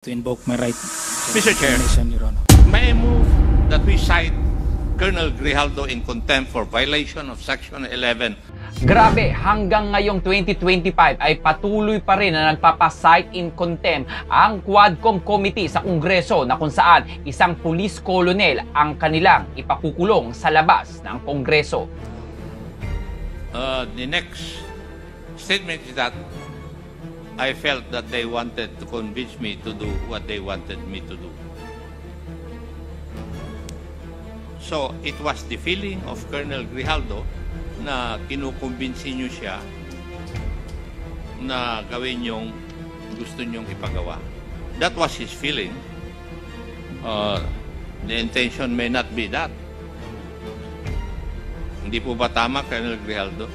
To invoke my right Mr. Chair, Your Honor. may I move that we cite Colonel Grijaldo in contempt for violation of Section 11. Grabe, hanggang ngayong 2025 ay patuloy pa rin na nagpapasight in contempt ang Quadcom Committee sa Kongreso na kung saan isang police colonel ang kanilang ipakukulong sa labas ng Kongreso. The next statement is that I felt that they wanted to convince me to do what they wanted me to do. So, it was the feeling of Colonel Grijaldo na kinukumbinsi nyo siya na gawin yung gusto nyong ipagawa. That was his feeling. The intention may not be that. Hindi po ba tama, Colonel Grijaldo?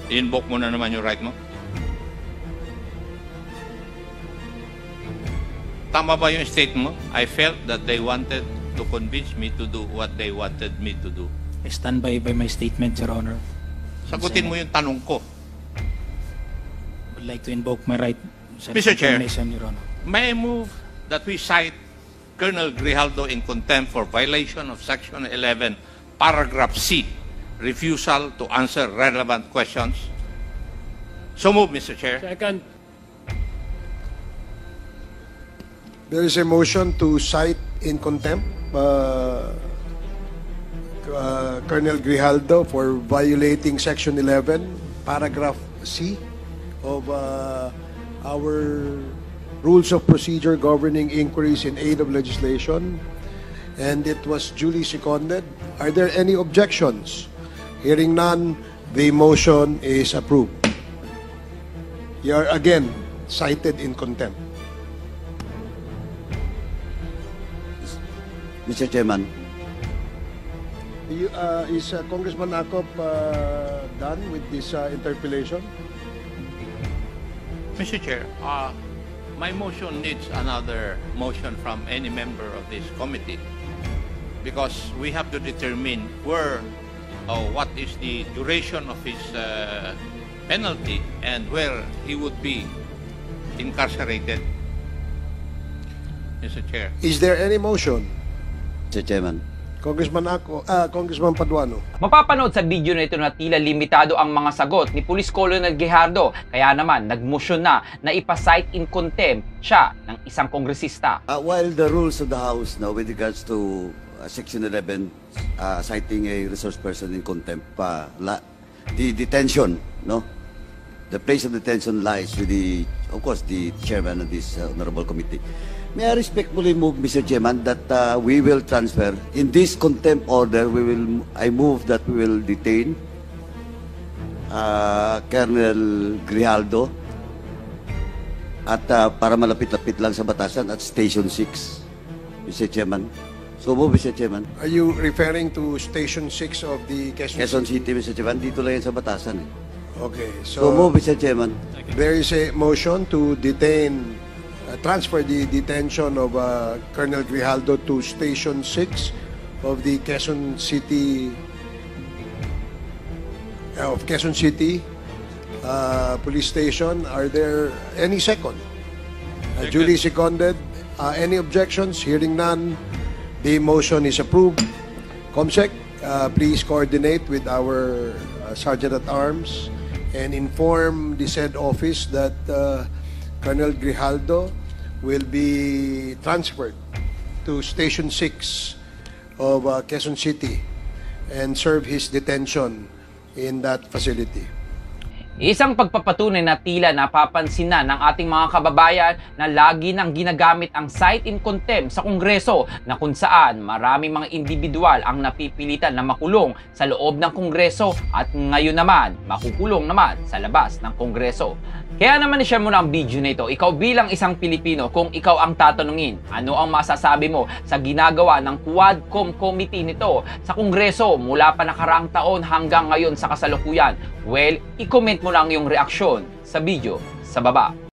I-invoke mo na naman yung right mo? Tama ba yung statement mo? I felt that they wanted to convince me to do what they wanted me to do. I stand by my statement, Your Honor. Sagutin mo yung tanong ko. I would like to invoke my right Mr. Chair, Your Honor. may I move that we cite Colonel Grijaldo in contempt for violation of Section 11, Paragraph C, refusal to answer relevant questions. So move, Mr. Chair. Second. There is a motion to cite in contempt Colonel Grijaldo for violating Section 11, Paragraph C of our Rules of Procedure governing inquiries in aid of legislation, and it was duly seconded. Are there any objections? Hearing none, the motion is approved. You are again cited in contempt. Mr. Chairman, Is Congressman Acop done with this interpellation? Mr. Chair, my motion needs another motion from any member of this committee because we have to determine where what is the duration of his penalty and where he would be incarcerated. Mr. Chair. Is there any motion? Mr. Chairman. Congressman Paduano. Mapapanood sa video na ito na tila limitado ang mga sagot ni Police Colonel Grijaldo, kaya naman nagmosyon na ipasight in contempt siya ng isang kongresista. While the rules of the House now with regards to Section 11 citing a resource person in contempt, the detention, no? The place of detention lies with of course, the chairman of this honorable committee. May I respectfully move, Mr. Chairman, that we will transfer in this contempt order. I move that we will detain Colonel Grijaldo at para malapit-lapit lang sa batasan at Station 6, Mr. Chairman. So move, Mr. Chairman. Are you referring to Station 6 of the Quezon City, Mr. Chairman. Dito lang yan sa batasan. Okay, So move, Mr. Chairman. there is a motion to detain, transfer the detention of Colonel Grijaldo to Station 6 of the Quezon City Police Station. Are there any second? Duly seconded. Any objections? Hearing none, the motion is approved. Comsec, please coordinate with our Sergeant at Arms and inform the said office that Colonel Grijaldo will be transferred to Station 6 of Quezon City and serve his detention in that facility. Isang pagpapatunay na tila napapansin na ng ating mga kababayan na lagi nang ginagamit ang cite in contempt sa Kongreso na kung saan maraming mga individual ang napipilitan na makulong sa loob ng Kongreso at ngayon naman makukulong naman sa labas ng Kongreso. Kaya naman i-share mo na ang video na ito. Ikaw bilang isang Pilipino, kung ikaw ang tatanungin, ano ang masasabi mo sa ginagawa ng Quadcom Committee nito sa Kongreso mula pa nakaraang taon hanggang ngayon sa kasalukuyan? Well, i-comment mo lang yung reaksyon sa video sa baba.